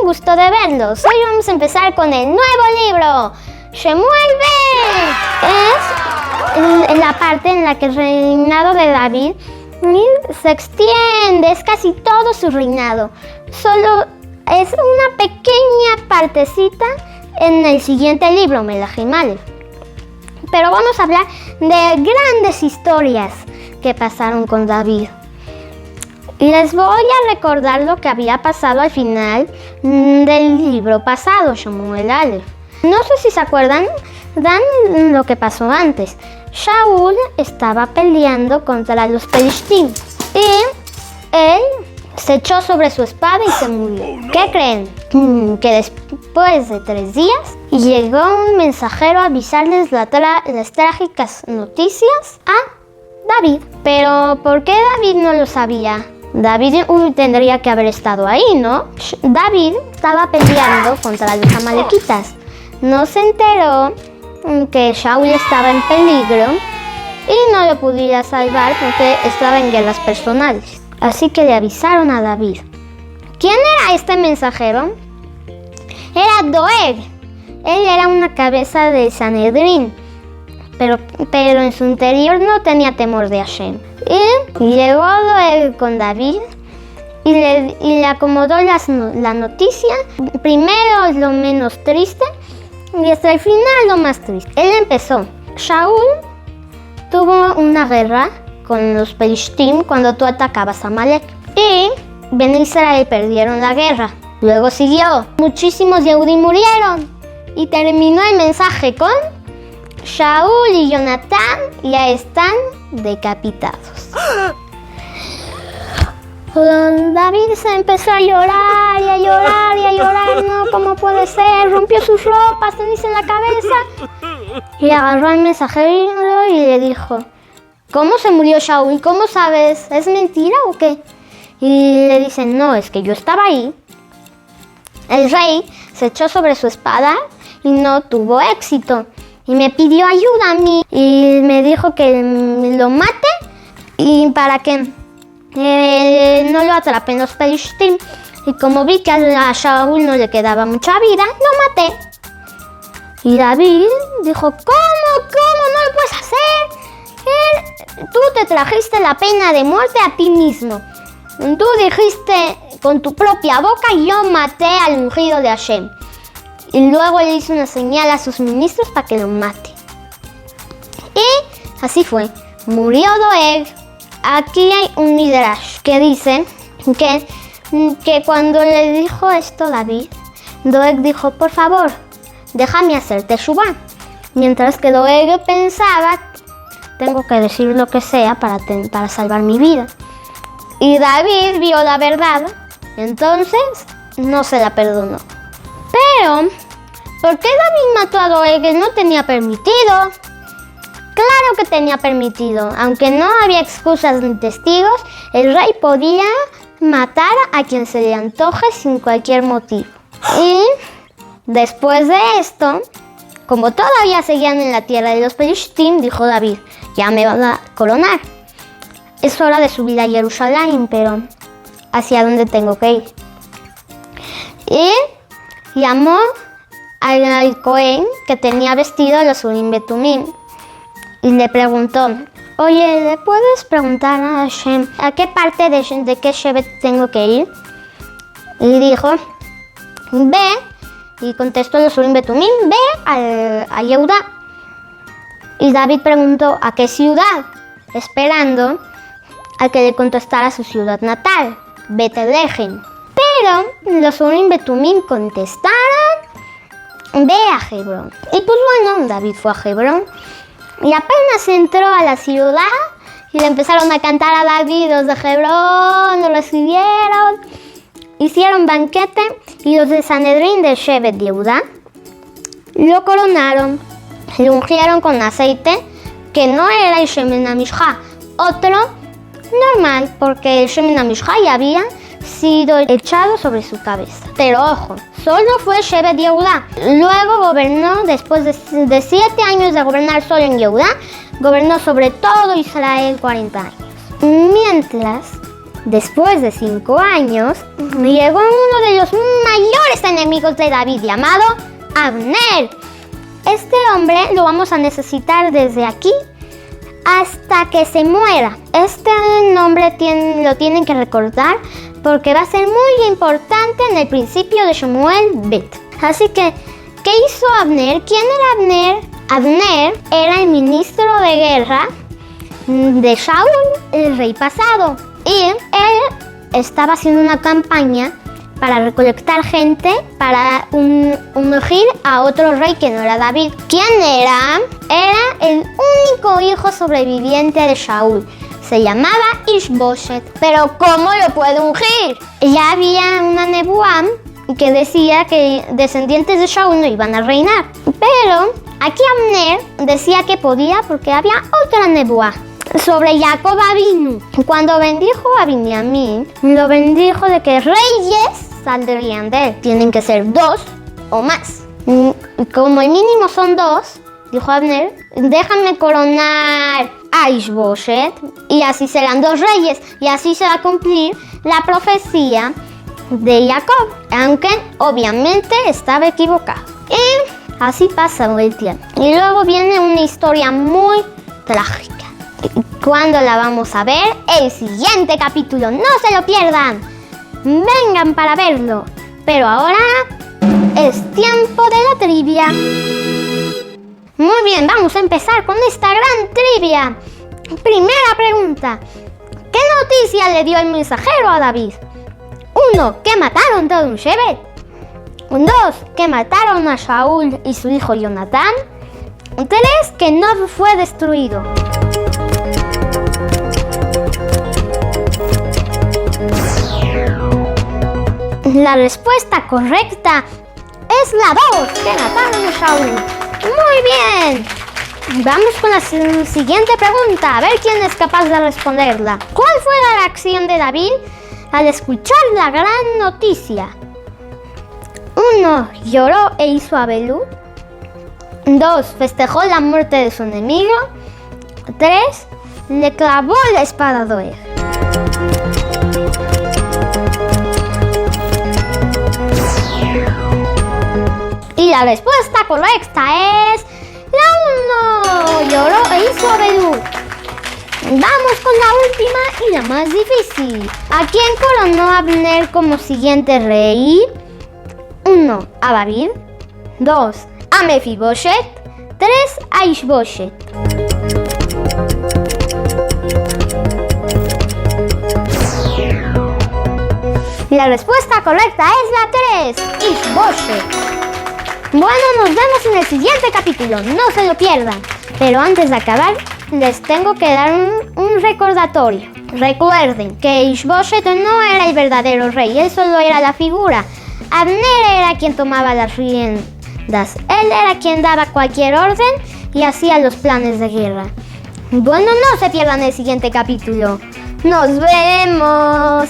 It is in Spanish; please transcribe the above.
gusto de verlos. Hoy vamos a empezar con el nuevo libro, Shemuel B. Es la parte en la que el reinado de David se extiende, es casi todo su reinado. Solo es una pequeña partecita en el siguiente libro, Melahim Aleph. Pero vamos a hablar de grandes historias que pasaron con David. Les voy a recordar lo que había pasado al final del libro pasado, Shemuel Aleph. No sé si se acuerdan lo que pasó antes. Shaul estaba peleando contra los Pelishtim y él se echó sobre su espada y se murió. ¿Qué creen? Que después de 3 días llegó un mensajero a avisarles las trágicas noticias a David. Pero ¿por qué David no lo sabía? David tendría que haber estado ahí, ¿no? David estaba peleando contra los amalequitas. No se enteró que Shaul estaba en peligro y no lo podía salvar porque estaba en guerras personales. Así que le avisaron a David. ¿Quién era este mensajero? Era Doeg. Él era una cabeza de Sanedrín, pero en su interior no tenía temor de Hashem. Y llegó Doeg con David y le acomodó la noticia. Primero lo menos triste y hasta el final lo más triste. Él empezó. Shaul tuvo una guerra con los Pelishtim cuando tú atacabas a Amalek. Y Ben Israel perdieron la guerra. Luego siguió. Muchísimos Yehudim murieron. Y terminó el mensaje con Shaul y Jonatán ya están decapitados. David se empezó a llorar y a llorar y a llorar. No, ¿cómo puede ser? Rompió sus ropas, tenía en la cabeza. Y agarró al mensajero y le dijo: ¿cómo se murió Shaul? ¿Cómo sabes? ¿Es mentira o qué? Y le dicen: no, es que yo estaba ahí. El rey se echó sobre su espada y no tuvo éxito. Y me pidió ayuda a mí. Y me dijo que lo mate y para que no lo atrapen los Pelishtim. Y como vi que a Shaul no le quedaba mucha vida, lo maté. Y David dijo: ¿cómo? ¿No lo puedes hacer? Tú te trajiste la pena de muerte a ti mismo. Tú dijiste con tu propia boca: yo maté al ungido de Hashem. Y luego le hizo una señal a sus ministros para que lo mate. Y así fue. Murió Doeg. Aquí hay un midrash que dice que cuando le dijo esto David, Doeg dijo: por favor, déjame hacer teshuvá. Mientras que Doeg pensaba: tengo que decir lo que sea para salvar mi vida. Y David vio la verdad, entonces no se la perdonó. Pero, ¿por qué David mató a Doeg? Él no tenía permitido. Claro que tenía permitido. Aunque no había excusas ni testigos, el rey podía matar a quien se le antoje sin cualquier motivo. Y después de esto, como todavía seguían en la tierra de los Pelishtim, dijo David: ya me van a coronar. Es hora de subir a Jerusalén, pero ¿hacia dónde tengo que ir? Y llamó al Cohen que tenía vestido los Urim Betumim y le preguntó: oye, ¿le puedes preguntar a Hashem a qué parte de qué Shevet tengo que ir? Y dijo: ve. Y contestó los Urim Betumim: ve a Yehudá. Y David preguntó: ¿a qué ciudad? Esperando a que le contestara su ciudad natal, Betlehem. Pero los Urim Betumim contestaron: ve a Hebrón. Y pues bueno, David fue a Hebrón y apenas entró a la ciudad y le empezaron a cantar a David. Los de Hebrón lo recibieron, hicieron banquete y los de Sanedrín de Shevet Yehudá lo coronaron, lo ungieron con aceite que no era el Shemen HaMishcha, otro normal, porque el Shemen HaMishcha ya había sido echado sobre su cabeza. Pero ojo, solo fue Shevet Yehudá. Luego gobernó, después de 7 años de gobernar solo en Yehudá, gobernó sobre todo Israel 40 años. Mientras Después de 5 años, llegó uno de los mayores enemigos de David, llamado Abner. Este hombre lo vamos a necesitar desde aquí hasta que se muera. Este nombre lo tienen que recordar porque va a ser muy importante en el principio de Shemuel Bet. Así que, ¿qué hizo Abner? ¿Quién era Abner? Abner era el ministro de guerra de Saúl, el rey pasado. Y él estaba haciendo una campaña para recolectar gente para ungir a otro rey que no era David. ¿Quién era? Era el único hijo sobreviviente de Saúl. Se llamaba Ish-Boshet. Pero ¿cómo lo puede ungir? Ya había una nebuá que decía que descendientes de Saúl no iban a reinar. Pero aquí Abner decía que podía porque había otra nebuá sobre Jacob Avinu. Cuando bendijo a Binyamin, lo bendijo de que reyes saldrían de él. Tienen que ser 2 o más. Como el mínimo son 2, dijo Abner, déjame coronar a Ish-Boshet y así serán 2 reyes. Y así se va a cumplir la profecía de Jacob, aunque obviamente estaba equivocado. Y así pasa el tiempo. Y luego viene una historia muy trágica. ¿Cuándo la vamos a ver? El siguiente capítulo. ¡No se lo pierdan! Vengan para verlo. Pero ahora es tiempo de la trivia. Muy bien, vamos a empezar con esta gran trivia. Primera pregunta. ¿Qué noticia le dio el mensajero a David? 1. Que mataron todo un Shevet. 2. Que mataron a Saúl y su hijo Jonatán. 3. Que no fue destruido. La respuesta correcta es la 2, que mataron a Saúl. Muy bien. Vamos con la siguiente pregunta, a ver quién es capaz de responderla. ¿Cuál fue la reacción de David al escuchar la gran noticia? 1. Lloró e hizo abelú. 2. Festejó la muerte de su enemigo. 3. Le clavó la espada a Doeg. Y la respuesta correcta es la 1. Lloró e hizo abelú. Vamos con la última y la más difícil. ¿A quién coronó Abner como siguiente rey? 1. A David. 2. A Mefiboshet. 3. A Ish-Boshet. La respuesta correcta es la 3. Ish-Boshet. Bueno, nos vemos en el siguiente capítulo, no se lo pierdan. Pero antes de acabar, les tengo que dar un recordatorio. Recuerden que Ish-Boshet no era el verdadero rey, él solo era la figura. Abner era quien tomaba las riendas, él era quien daba cualquier orden y hacía los planes de guerra. Bueno, no se pierdan el siguiente capítulo. ¡Nos vemos!